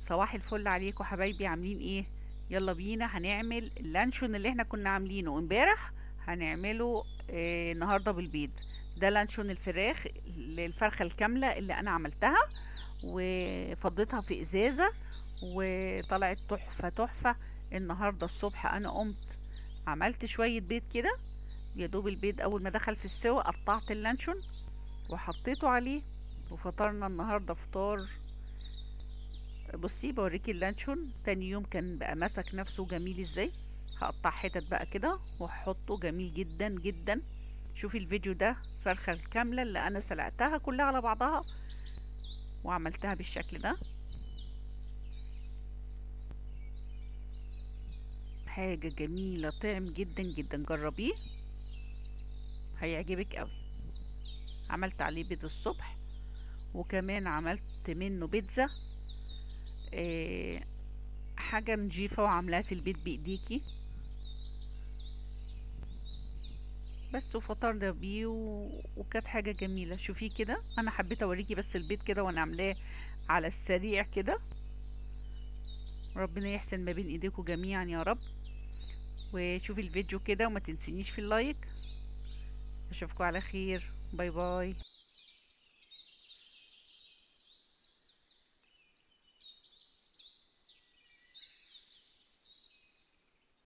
صباح الفل عليكم حبايبي، عاملين ايه؟ يلا بينا هنعمل اللانشون اللي احنا كنا عاملينه امبارح. هنعمله النهارده بالبيض. ده لانشون الفراخ، الفرخه الكامله اللي انا عملتها وفضيتها في ازازه، وطلعت تحفه تحفه. النهارده الصبح انا قمت عملت شويه بيض كده. يا دوب البيض اول ما دخل في السوا قطعت اللانشون وحطيته عليه، وفطرنا النهارده فطار. بصي بوريكي اللانشون تاني يوم كان بقى مسك نفسه جميل ازاي. هقطع حتت بقى كده واحطه جميل جدا جدا. شوفي الفيديو ده، الفرخة الكاملة اللي انا سلقتها كلها على بعضها وعملتها بالشكل ده. حاجة جميلة، طعم جدا جدا، جربيه هيعجبك قوي. عملت عليه بيض الصبح، وكمان عملت منه بيتزا. إيه، حاجة نضيفة وعاملاها في البيت بإيديكي بس، وفطرنا بيه وكانت حاجة جميلة. شوفيه كده، انا حبيت اوريكي بس البيت كده وانا عاملاه على السريع كده. ربنا يحسن ما بين ايديكم جميعا يا رب. وشوفي الفيديو كده وما تنسينيش في اللايك. اشوفكم على خير، باي باي.